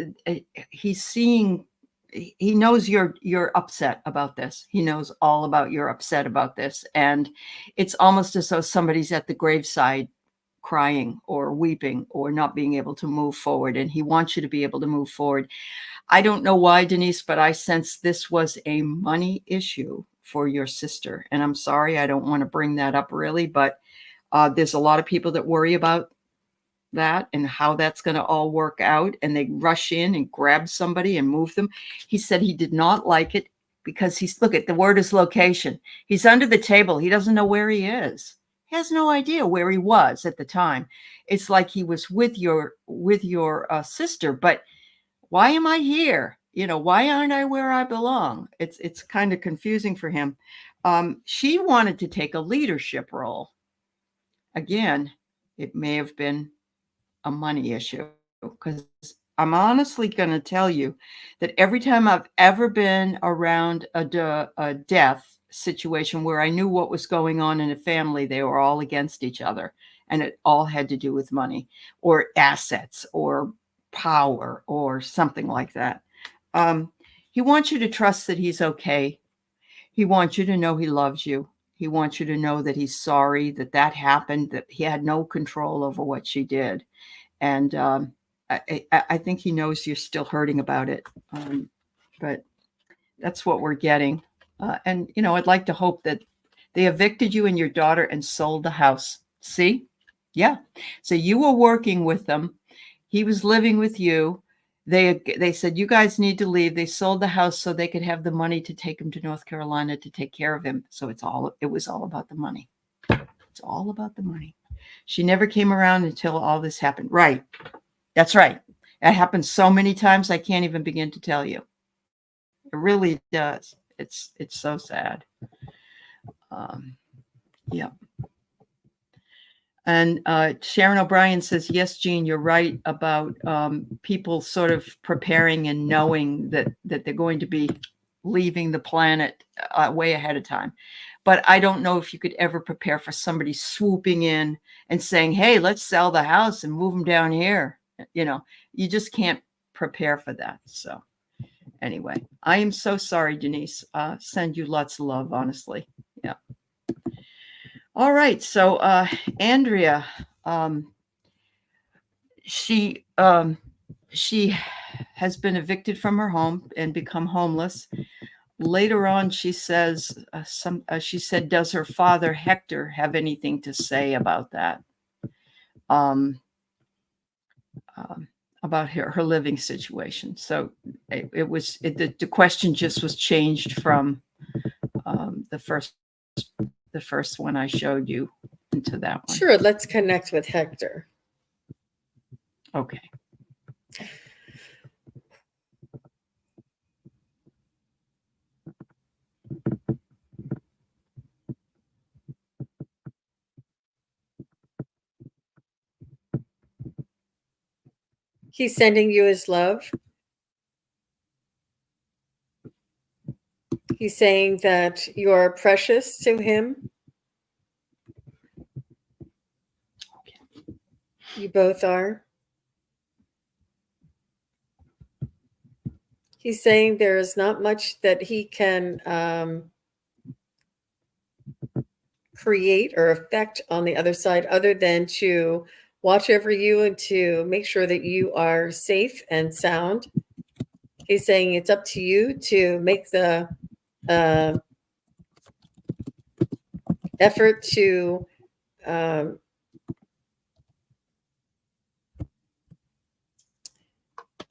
he's seeing, he knows you're upset about this. He knows all about you're upset about this. And it's almost as though somebody's at the graveside crying or weeping or not being able to move forward. And he wants you to be able to move forward. I don't know why, Denise, but I sense this was a money issue for your sister. And I'm sorry, I don't want to bring that up really, but there's a lot of people that worry about that and how that's going to all work out. And they rush in and grab somebody and move them. He said he did not like it because look at the word is location. He's under the table. He doesn't know where he is. He has no idea where he was at the time. It's like he was with your sister, but why am I here? Why aren't I where I belong? It's kind of confusing for him. She wanted to take a leadership role. Again, it may have been a money issue, because I'm honestly going to tell you that every time I've ever been around a death situation where I knew what was going on in a family, they were all against each other, and it all had to do with money or assets or power or something like that. He wants you to trust that he's okay. He wants you to know he loves you. He wants you to know that he's sorry that happened, that he had no control over what she did. And I think he knows you're still hurting about it. But that's what we're getting. And, I'd like to hope that they evicted you and your daughter and sold the house. See? Yeah. So you were working with them. He was living with you. They said, you guys need to leave. They sold the house so they could have the money to take him to North Carolina to take care of him. So it was all about the money. It's all about the money. She never came around until all this happened. Right. That's right. It happened so many times, I can't even begin to tell you. It really does. It's so sad. Yeah. And Sharon O'Brien says, yes, Jean, you're right about people sort of preparing and knowing that they're going to be leaving the planet way ahead of time. But I don't know if you could ever prepare for somebody swooping in and saying, hey, let's sell the house and move them down here. You know, you just can't prepare for that. So anyway, I am so sorry, Denise. Send you lots of love, honestly. Yeah. All right. So Andrea, she has been evicted from her home and become homeless. Later on, she says, she said, does her father, Hector, have anything to say about that? About her living situation. So the question just was changed from the first one I showed you into that one. Sure, let's connect with Hector. Okay. He's sending you his love. He's saying that you are precious to him. Okay. You both are. He's saying there is not much that he can create or affect on the other side other than to watch over you and to make sure that you are safe and sound. He's saying it's up to you to make the effort to it's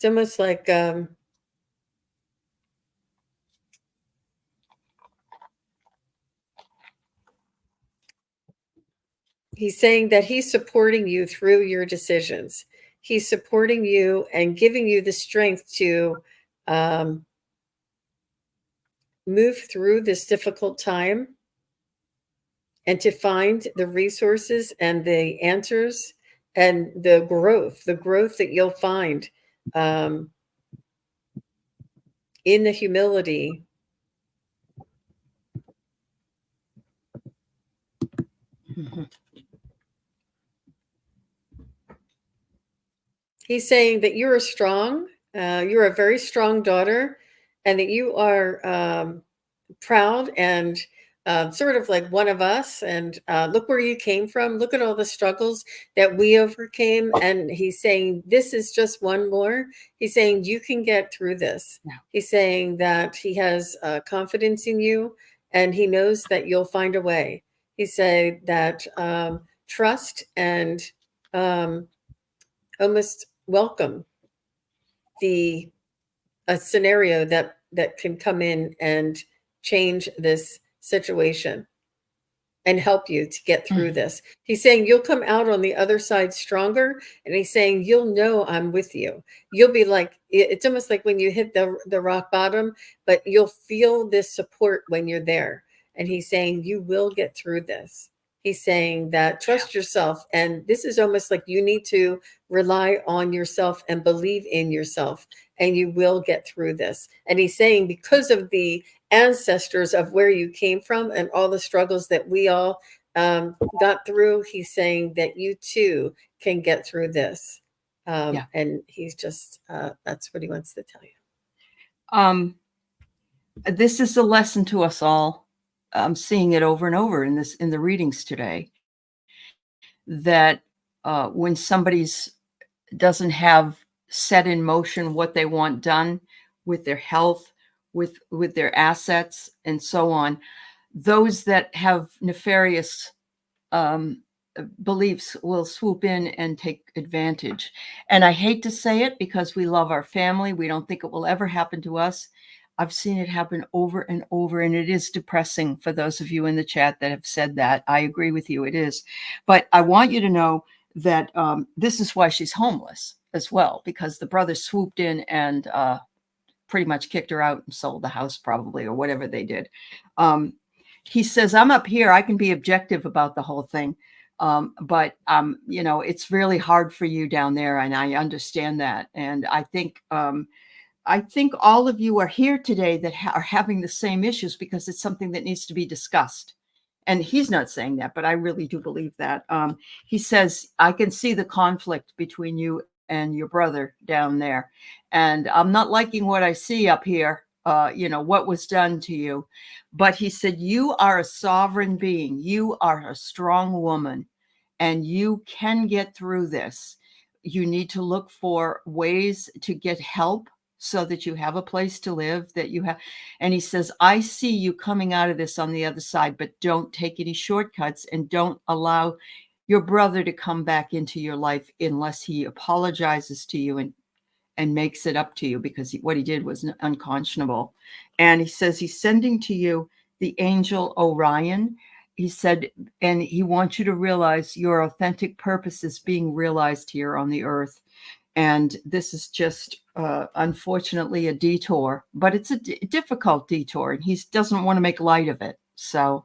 almost like he's saying that he's supporting you through your decisions. He's supporting you and giving you the strength to move through this difficult time and to find the resources and the answers and the growth that you'll find in the humility. Mm-hmm. He's saying that you're strong, you're a very strong daughter, and that you are proud and sort of like one of us. And look where you came from. Look at all the struggles that we overcame. And he's saying, this is just one more. He's saying, you can get through this. Yeah. He's saying that he has confidence in you and he knows that you'll find a way. He said that trust and almost welcome a scenario that can come in and change this situation and help you to get through this. He's saying you'll come out on the other side stronger, and he's saying you'll know I'm with you. You'll be like, it's almost like when you hit the rock bottom, but you'll feel this support when you're there. And he's saying you will get through this. He's saying that trust yourself, and this is almost like you need to rely on yourself and believe in yourself, and you will get through this. And he's saying because of the ancestors of where you came from and all the struggles that we all got through, he's saying that you too can get through this. And he's just that's what he wants to tell you. This is a lesson to us all. I'm seeing it over and over in the readings today, that when somebody's doesn't have set in motion what they want done with their health, with their assets, and so on, those that have nefarious beliefs will swoop in and take advantage. And I hate to say it because we love our family. We don't think it will ever happen to us. I've seen it happen over and over, and it is depressing for those of you in the chat that have said that. I agree with you, it is. But I want you to know that this is why she's homeless as well, because the brother swooped in and pretty much kicked her out and sold the house probably, or whatever they did. He says, I'm up here. I can be objective about the whole thing. But it's really hard for you down there, and I understand that. And I think all of you are here today that are having the same issues because it's something that needs to be discussed. And he's not saying that, but I really do believe that. He says, I can see the conflict between you and your brother down there. And I'm not liking what I see up here, what was done to you. But he said, you are a sovereign being. You are a strong woman, and you can get through this. You need to look for ways to get help so that you have a place to live, that you have. And he says, I see you coming out of this on the other side, but don't take any shortcuts, and don't allow your brother to come back into your life unless he apologizes to you and makes it up to you, because what he did was unconscionable. And he says he's sending to you the angel Orion. He said, and he wants you to realize your authentic purpose is being realized here on the earth. And this is just, unfortunately, a detour, but it's a difficult detour, and he doesn't want to make light of it. So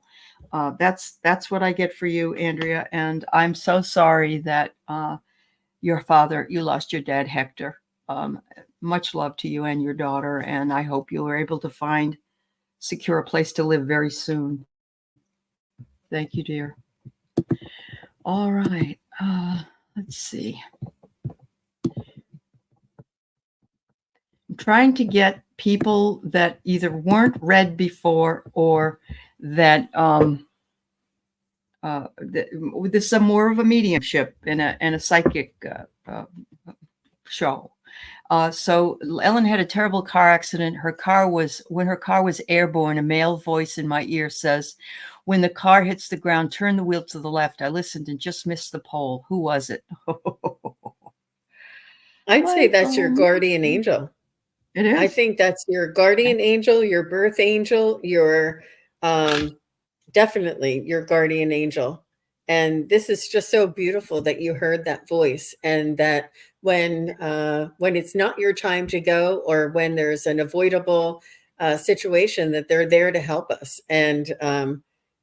that's what I get for you, Andrea. And I'm so sorry that you lost your dad, Hector. Much love to you and your daughter, and I hope you are able to secure a place to live very soon. Thank you, dear. All right. Let's see. I'm trying to get people that either weren't read before or that there's some more of a mediumship and a psychic show. So Ellen had a terrible car accident. When her car was airborne, a male voice in my ear says, when the car hits the ground, turn the wheel to the left. I listened and just missed the pole. Who was it? I'd say that's your guardian angel. It is. I think that's your guardian angel, your birth angel, your definitely your guardian angel. And this is just so beautiful that you heard that voice, and that when it's not your time to go, or when there's an avoidable situation, that they're there to help us. And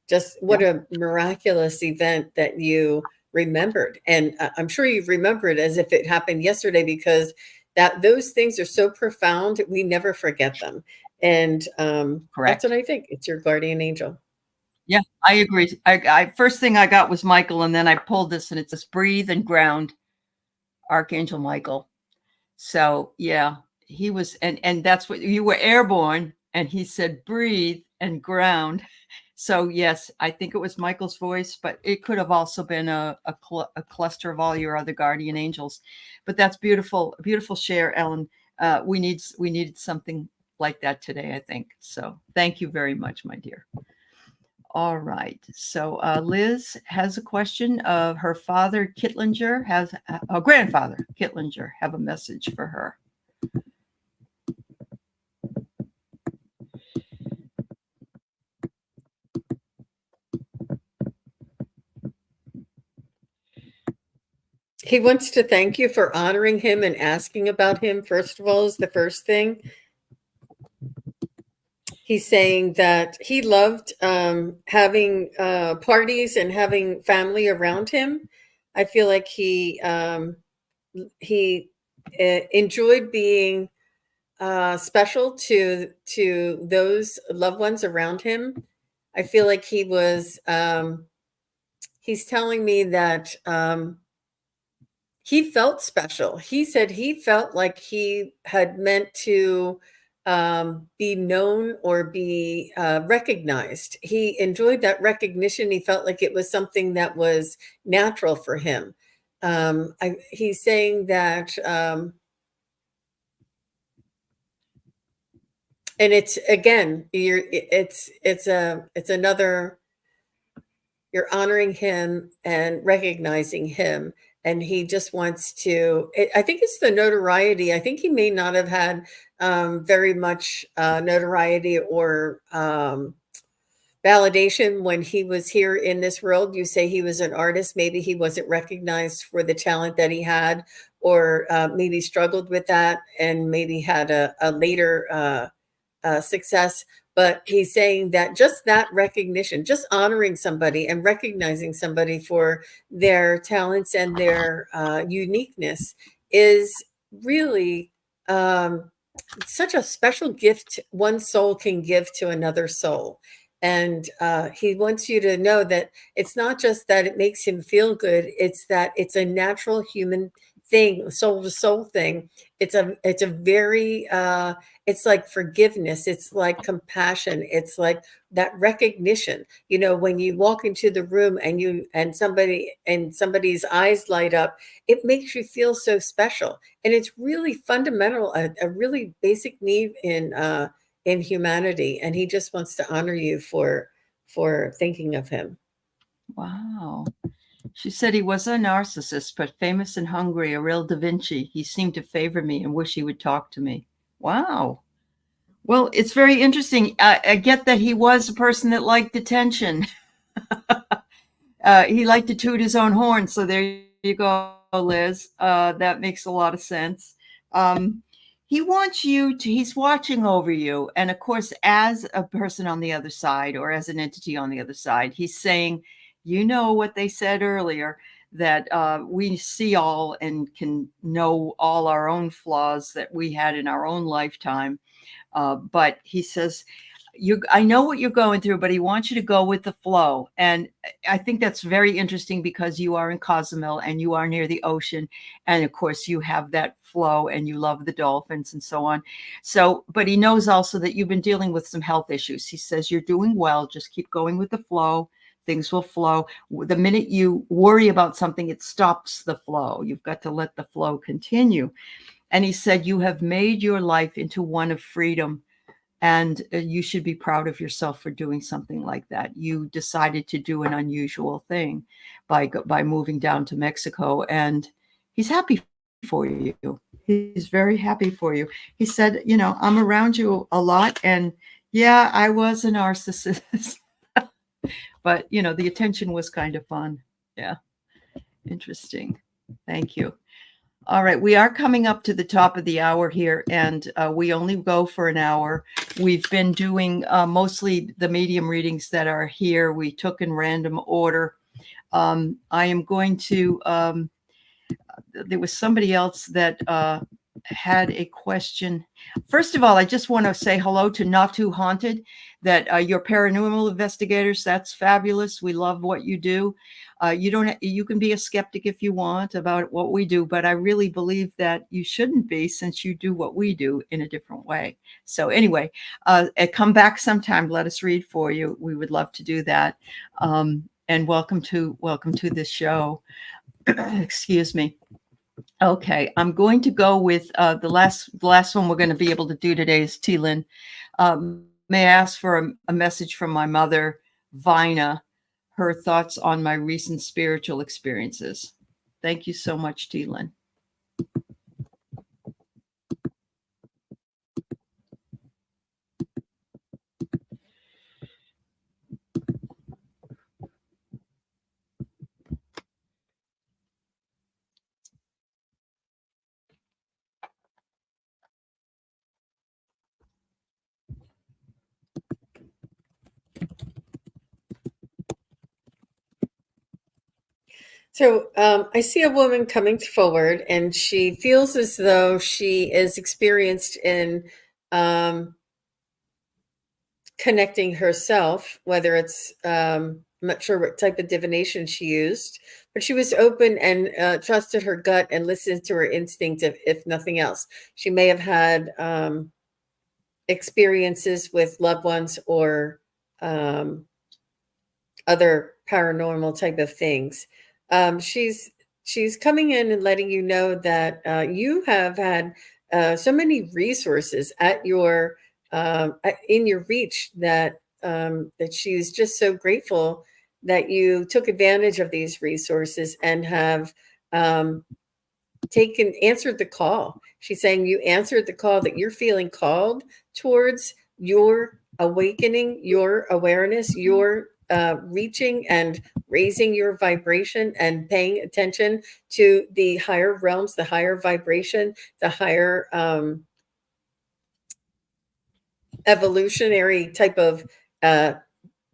just what a miraculous event that you remembered. And I'm sure you remember it as if it happened yesterday, because those things are so profound, we never forget them. And that's what I think. It's your guardian angel. Yeah, I agree. I first thing I got was Michael, and then I pulled this, and it says breathe and ground, Archangel Michael. So yeah, he was, and that's what you were, airborne, and he said breathe and ground. So yes, I think it was Michael's voice, but it could have also been a cluster of all your other guardian angels. But that's beautiful, beautiful share, Ellen. We needed something like that today, I think. So thank you very much, my dear. All right. So Liz has a question of her father, Kittlinger, has a grandfather, Kittlinger, have a message for her. He wants to thank you for honoring him and asking about him, first of all, is the first thing. He's saying that he loved having parties and having family around him. I feel like he enjoyed being special to those loved ones around him. I feel like he was. He's telling me that he felt special. He said he felt like he had meant to be known or be recognized. He enjoyed that recognition. He felt like it was something that was natural for him. He's saying that, and it's again, it's another. You're honoring him and recognizing him. And he just wants to, I think it's the notoriety. I think he may not have had very much notoriety or validation when he was here in this world. You say he was an artist. Maybe he wasn't recognized for the talent that he had, or maybe struggled with that and maybe had a later success. but he's saying that just that recognition, just honoring somebody and recognizing somebody for their talents and their uniqueness is really such a special gift one soul can give to another soul. And he wants you to know that it's not just that it makes him feel good, it's that it's a natural human thing, soul to soul thing. It's a very it's like forgiveness, it's like compassion, it's like that recognition. You know, when you walk into the room and somebody's eyes light up, it makes you feel so special. And it's really fundamental, a really basic need in humanity. And he just wants to honor you for thinking of him. Wow. She said he was a narcissist, but famous and hungry, a real Da Vinci. He seemed to favor me and wish he would talk to me. Wow. Well, it's very interesting. I get that he was a person that liked attention. He liked to toot his own horn. So there you go, Liz. That makes a lot of sense. He wants you to, he's watching over you. And of course, as a person on the other side or as an entity on the other side, he's saying, you know what they said earlier, that we see all and can know all our own flaws that we had in our own lifetime. But he says, I know what you're going through, but he wants you to go with the flow. And I think that's very interesting because you are in Cozumel and you are near the ocean. And of course you have that flow and you love the dolphins and so on. So, but he knows also that you've been dealing with some health issues. He says, you're doing well. Just keep going with the flow. Things will flow. The minute you worry about something, it stops the flow. You've got to let the flow continue. And he said, you have made your life into one of freedom. And you should be proud of yourself for doing something like that. You decided to do an unusual thing by moving down to Mexico. And he's happy for you. He's very happy for you. He said, you know, I'm around you a lot. And yeah, I was a narcissist. But, you know, the attention was kind of fun. Yeah. Interesting. Thank you. All right, we are coming up to the top of the hour here, and we only go for an hour. We've been doing mostly the medium readings that are here. We took in random order. I am going to, there was somebody else that had a question. First of all, I just want to say hello to Not Too Haunted, that you're paranormal investigators. That's fabulous. We love what you do. You can be a skeptic if you want about what we do, but I really believe that you shouldn't be, since you do what we do in a different way. So anyway, come back sometime. Let us read for you. We would love to do that. And welcome to this show. Excuse me. Okay, I'm going to go with the last one we're going to be able to do today is T-Lyn. May I ask for a message from my mother, Vina, her thoughts on my recent spiritual experiences. Thank you so much, T-Lyn. So I see a woman coming forward, and she feels as though she is experienced in connecting herself, whether it's, I'm not sure what type of divination she used, but she was open and trusted her gut and listened to her instinct, if nothing else. She may have had experiences with loved ones or other paranormal type of things. She's coming in and letting you know that you have had so many resources at your in your reach, that she's just so grateful that you took advantage of these resources and have answered the call. She's saying you answered the call, that you're feeling called towards your awakening, your awareness, your reaching and raising your vibration and paying attention to the higher realms, the higher vibration, the higher evolutionary type of uh,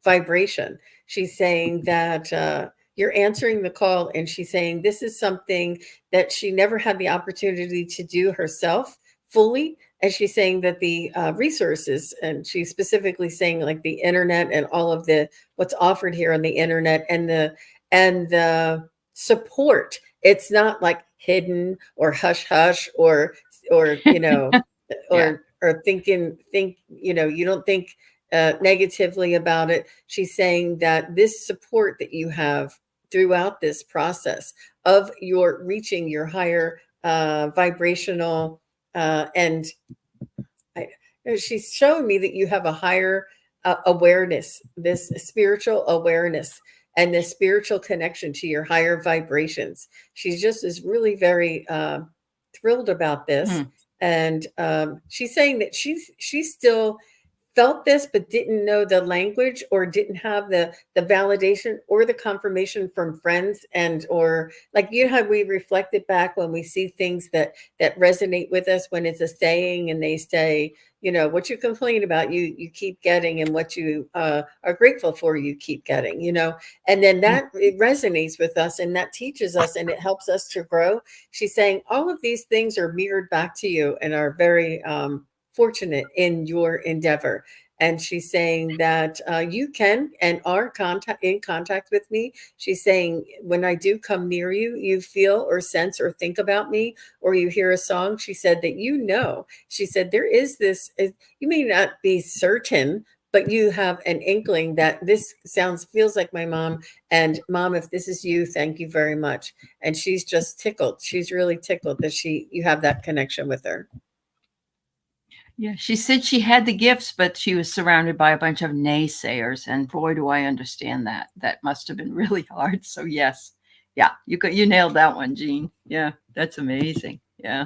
vibration. She's saying that you're answering the call, and she's saying this is something that she never had the opportunity to do herself fully. And she's saying that the resources, and she's specifically saying like the internet and all of the what's offered here on the internet, and the support. It's not like hidden or hush hush or Yeah. or think you don't think negatively about it. She's saying that this support that you have throughout this process of your reaching your higher vibrational and I, she's showing me that you have a higher awareness, this spiritual awareness and this spiritual connection to your higher vibrations. She's just is really very thrilled about this, Hmm. and she's saying that she's still felt this but didn't know the language or didn't have the validation or the confirmation from friends, and or like how we reflected back when we see things that resonate with us, when it's a saying and they say, what you complain about you keep getting, and what you are grateful for you keep getting, and then that it resonates with us, and that teaches us and it helps us to grow. She's saying all of these things are mirrored back to you and are very fortunate in your endeavor. And she's saying that you can and are in contact with me. She's saying when I do come near you, you feel or sense or think about me, or you hear a song. She said that she said there is this. You may not be certain, but you have an inkling that this feels like my mom. And mom, if this is you, thank you very much. And she's just tickled. She's really tickled that you have that connection with her. Yeah, she said she had the gifts, but she was surrounded by a bunch of naysayers, and boy, do I understand that. That must have been really hard. So yes, yeah, you nailed that one, Jean. Yeah, that's amazing. Yeah.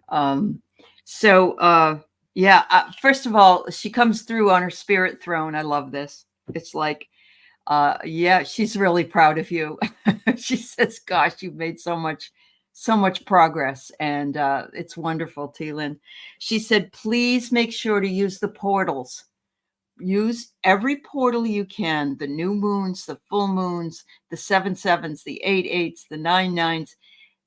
Um, so yeah, first of all, she comes through on her spirit throne. I love this. It's like, yeah, she's really proud of you. She says, "Gosh, you've made so much progress, and it's wonderful, Teelan." She said, "Please make sure to use the portals. Use every portal you can, the new moons, the full moons, the 7/7s, the 8/8s, the 9/9s.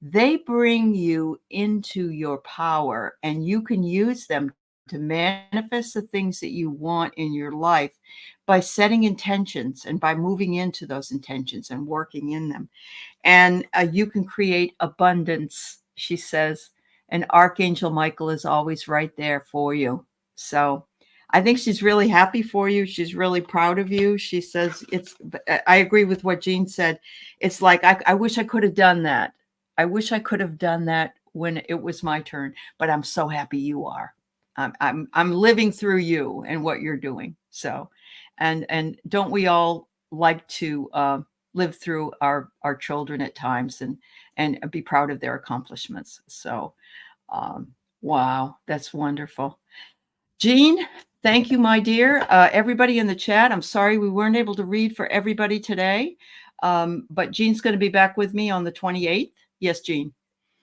They bring you into your power, and you can use them to manifest the things that you want in your life by setting intentions and by moving into those intentions and working in them. And you can create abundance," she says. And Archangel Michael is always right there for you. So I think she's really happy for you. She's really proud of you. She says I agree with what Jean said. It's like, I wish I could have done that. I wish I could have done that when it was my turn, but I'm so happy you are. I'm living through you and what you're doing. So, and don't we all like to live through our children at times and be proud of their accomplishments? So, um, wow, that's wonderful. Jean, thank you, my dear. Everybody in the chat, I'm sorry we weren't able to read for everybody today, but Jean's going to be back with me on the 28th. Yes, Jean.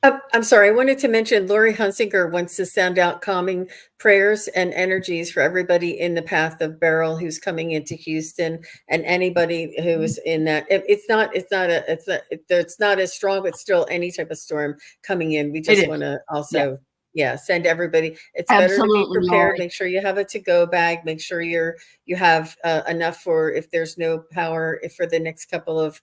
I'm sorry. I wanted to mention Lori Hunsinger wants to send out calming prayers and energies for everybody in the path of Beryl who's coming into Houston, and anybody who is in that. It's not as strong, but still any type of storm coming in. We It just is. want to Yeah, also, yeah, send everybody. It's better to be absolutely, prepared. Lori. Make sure you have a to-go bag. Make sure you have enough for if there's no power for the next couple of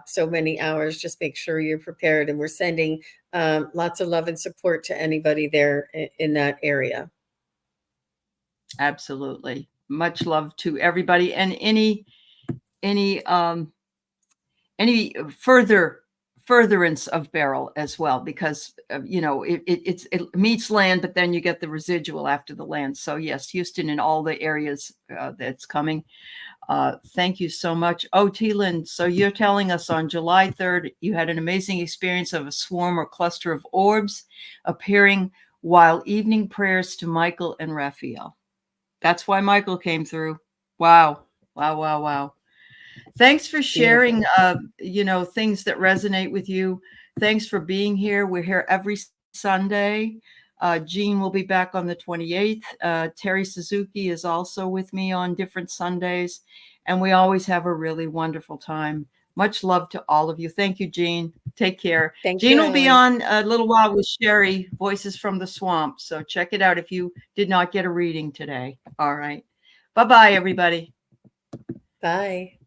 so many hours. Just make sure you're prepared, and we're sending lots of love and support to anybody there in that area. Absolutely. Much love to everybody, and any any furtherance of Beryl as well, because it meets land, but then you get the residual after the land. So yes, Houston and all the areas that's coming. Thank you so much. Oh, Teelan, so you're telling us on July 3rd, you had an amazing experience of a swarm or cluster of orbs appearing while evening prayers to Michael and Raphael. That's why Michael came through. Wow. Wow, wow, wow. Thanks for sharing, Beautiful. things that resonate with you. Thanks for being here. We're here every Sunday. Jean will be back on the 28th. Terry Suzuki is also with me on different Sundays, and we always have a really wonderful time. Much love to all of you. Thank you, Jean. Take care. Thank Jean you, will be Aley. on a little while with Sherry, Voices from the Swamp. So check it out if you did not get a reading today. All right. Bye-bye, everybody. Bye.